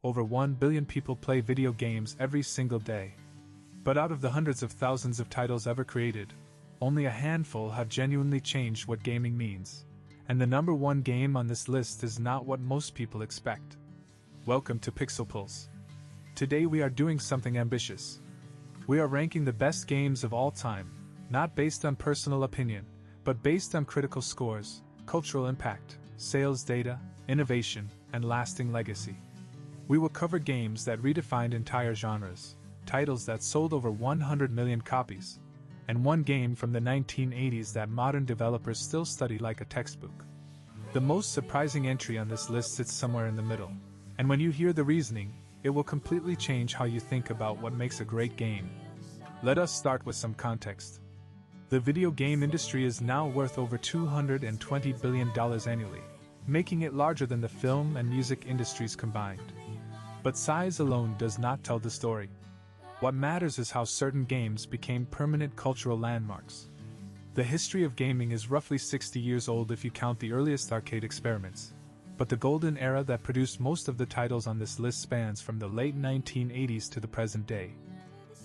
over 1 billion people play video games every single day. But out of the hundreds of thousands of titles ever created, only a handful have genuinely changed what gaming means. And the number one game on this list is not what most people expect. Welcome to Pixel Pulse. Today we are doing something ambitious. We are ranking the best games of all time, not based on personal opinion, but based on critical scores, cultural impact, sales data, innovation, and lasting legacy. We will cover games that redefined entire genres, titles that sold over 100 million copies, and one game from the 1980s that modern developers still study like a textbook. The most surprising entry on this list sits somewhere in the middle, and when you hear the reasoning, it will completely change how you think about what makes a great game. Let us start with some context. The video game industry is now worth over $220 billion annually, making it larger than the film and music industries combined. But size alone does not tell the story. What matters is how certain games became permanent cultural landmarks. The history of gaming is roughly 60 years old if you count the earliest arcade experiments, but the golden era that produced most of the titles on this list spans from the late 1980s to the present day.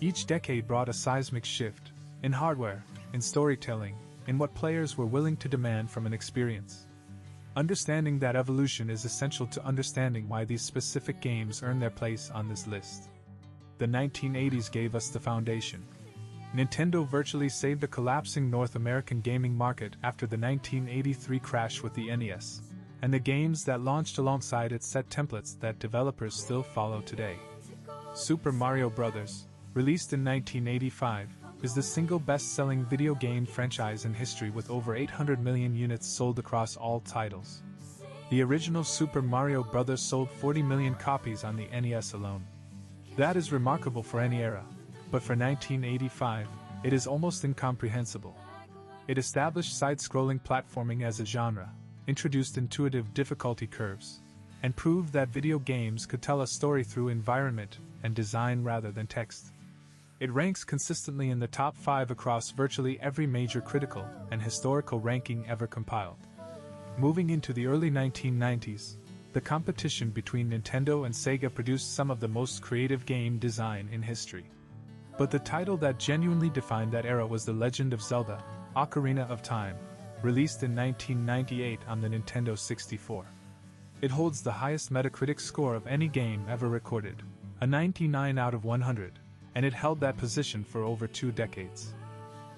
Each decade brought a seismic shift, in hardware, in storytelling, in what players were willing to demand from an experience. Understanding that evolution is essential to understanding why these specific games earn their place on this list. The 1980s gave us the foundation. Nintendo virtually saved a collapsing North American gaming market after the 1983 crash with the NES, and the games that launched alongside it set templates that developers still follow today. Super Mario Bros., released in 1985, is the single best-selling video game franchise in history with over 800 million units sold across all titles. The original Super Mario Bros. Sold 40 million copies on the NES alone. That is remarkable for any era, but for 1985, it is almost incomprehensible. It established side-scrolling platforming as a genre, introduced intuitive difficulty curves, and proved that video games could tell a story through environment and design rather than text. It ranks consistently in the top 5 across virtually every major critical and historical ranking ever compiled. Moving into the early 1990s, the competition between Nintendo and Sega produced some of the most creative game design in history. But the title that genuinely defined that era was The Legend of Zelda: Ocarina of Time, released in 1998 on the Nintendo 64. It holds the highest Metacritic score of any game ever recorded, a 99 out of 100. And it held that position for over 2 decades.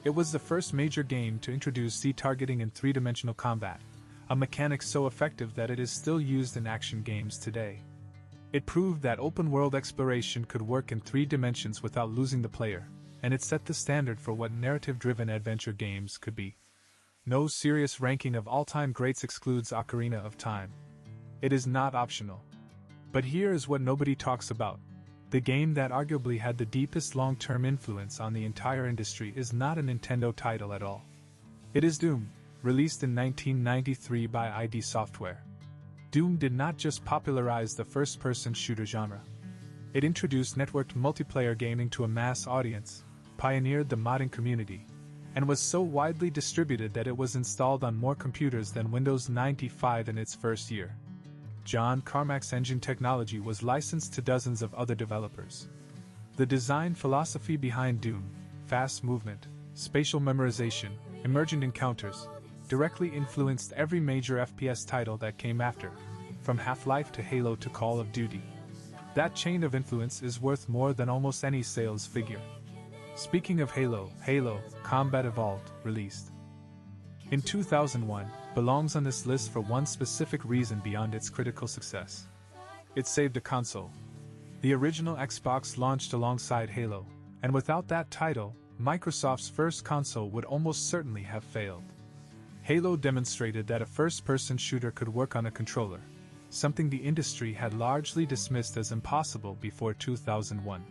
It was the first major game to introduce Z-targeting in three-dimensional combat, a mechanic so effective that it is still used in action games today. It proved that open-world exploration could work in 3 dimensions without losing the player, and it set the standard for what narrative-driven adventure games could be. No serious ranking of all-time greats excludes Ocarina of Time. It is not optional. But here is what nobody talks about. The game that arguably had the deepest long-term influence on the entire industry is not a Nintendo title at all. It is Doom, released in 1993 by ID Software. Doom did not just popularize the first-person shooter genre. It introduced networked multiplayer gaming to a mass audience, pioneered the modding community, and was so widely distributed that it was installed on more computers than Windows 95 in its first year. John Carmack's engine technology was licensed to dozens of other developers. The design philosophy behind Doom, fast movement, spatial memorization, emergent encounters, directly influenced every major FPS title that came after, from Half-Life to Halo to Call of Duty. That chain of influence is worth more than almost any sales figure. Speaking of Halo, Halo: Combat Evolved, released in 2001, belongs on this list for one specific reason beyond its critical success. It saved a console. The original Xbox launched alongside Halo, and without that title, Microsoft's first console would almost certainly have failed. Halo demonstrated that a first-person shooter could work on a controller, something the industry had largely dismissed as impossible before 2001.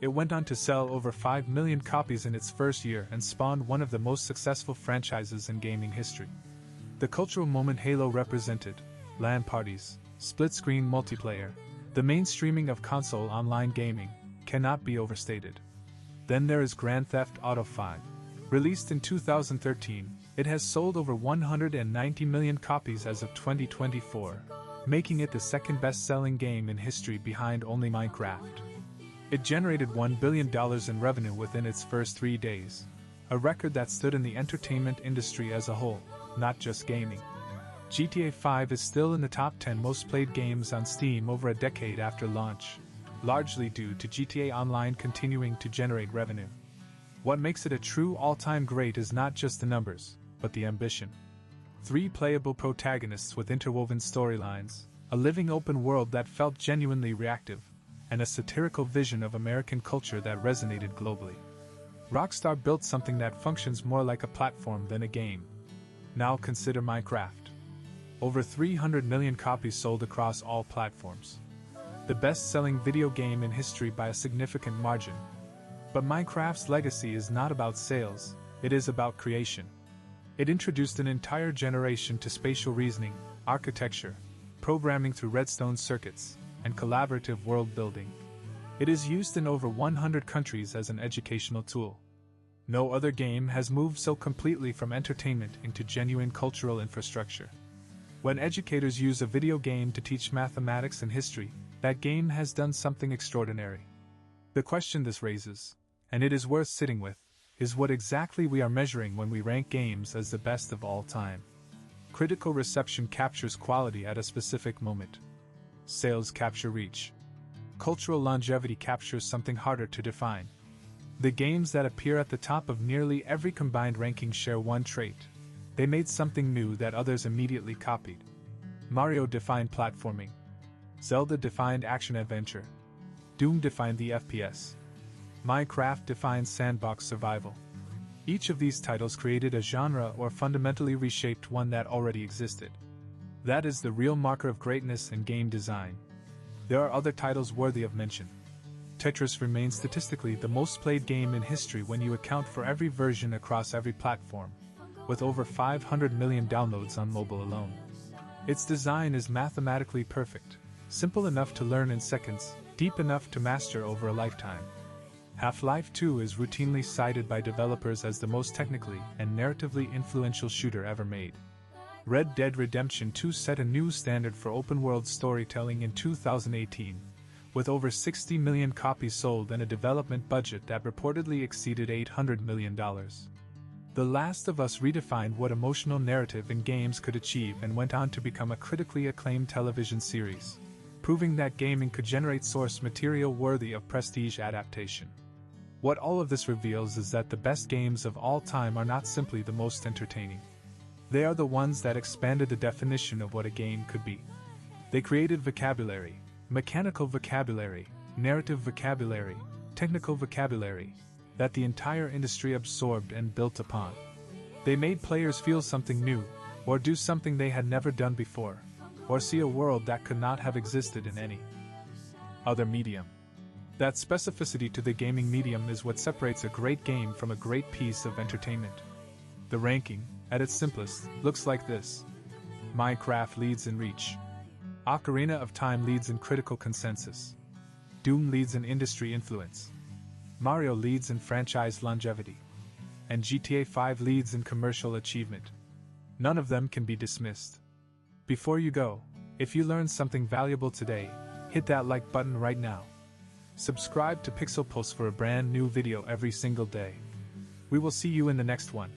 It went on to sell over 5 million copies in its first year and spawned one of the most successful franchises in gaming history. The cultural moment Halo represented, LAN parties, split-screen multiplayer, the mainstreaming of console online gaming, cannot be overstated. Then there is Grand Theft Auto V. Released in 2013, it has sold over 190 million copies as of 2024, making it the second best-selling game in history behind only Minecraft. It generated $1 billion in revenue within its first 3 days, a record that stood in the entertainment industry as a whole, not just gaming. GTA 5 is still in the top 10 most played games on Steam over a decade after launch, largely due to GTA Online continuing to generate revenue. What makes it a true all-time great is not just the numbers, but the ambition. 3 playable protagonists with interwoven storylines, a living open world that felt genuinely reactive, and a satirical vision of American culture that resonated globally. Rockstar built something that functions more like a platform than a game. Now consider Minecraft. Over 300 million copies sold across all platforms. The best-selling video game in history by a significant margin. But Minecraft's legacy is not about sales, it is about creation. It introduced an entire generation to spatial reasoning, architecture, programming through redstone circuits, and collaborative world building. It is used in over 100 countries as an educational tool. No other game has moved so completely from entertainment into genuine cultural infrastructure. When educators use a video game to teach mathematics and history, that game has done something extraordinary. The question this raises, and it is worth sitting with, is what exactly we are measuring when we rank games as the best of all time. Critical reception captures quality at a specific moment. Sales capture reach. Cultural longevity captures something harder to define. The games that appear at the top of nearly every combined ranking share one trait. They made something new that others immediately copied. Mario defined platforming. Zelda defined action-adventure. Doom defined the FPS. Minecraft defined sandbox survival. Each of these titles created a genre or fundamentally reshaped one that already existed. That is the real marker of greatness in game design. There are other titles worthy of mention. Tetris remains statistically the most played game in history when you account for every version across every platform, with over 500 million downloads on mobile alone. Its design is mathematically perfect, simple enough to learn in seconds, deep enough to master over a lifetime. Half-Life 2 is routinely cited by developers as the most technically and narratively influential shooter ever made. Red Dead Redemption 2 set a new standard for open-world storytelling in 2018, with over 60 million copies sold and a development budget that reportedly exceeded $800 million. The Last of Us redefined what emotional narrative in games could achieve and went on to become a critically acclaimed television series, proving that gaming could generate source material worthy of prestige adaptation. What all of this reveals is that the best games of all time are not simply the most entertaining. They are the ones that expanded the definition of what a game could be. They created vocabulary, mechanical vocabulary, narrative vocabulary, technical vocabulary, that the entire industry absorbed and built upon. They made players feel something new, or do something they had never done before, or see a world that could not have existed in any other medium. That specificity to the gaming medium is what separates a great game from a great piece of entertainment. The ranking, at its simplest, looks like this. Minecraft leads in reach. Ocarina of Time leads in critical consensus. Doom leads in industry influence. Mario leads in franchise longevity. And GTA 5 leads in commercial achievement. None of them can be dismissed. Before you go, if you learned something valuable today, hit that like button right now. Subscribe to Pixel Pulse for a brand new video every single day. We will see you in the next one.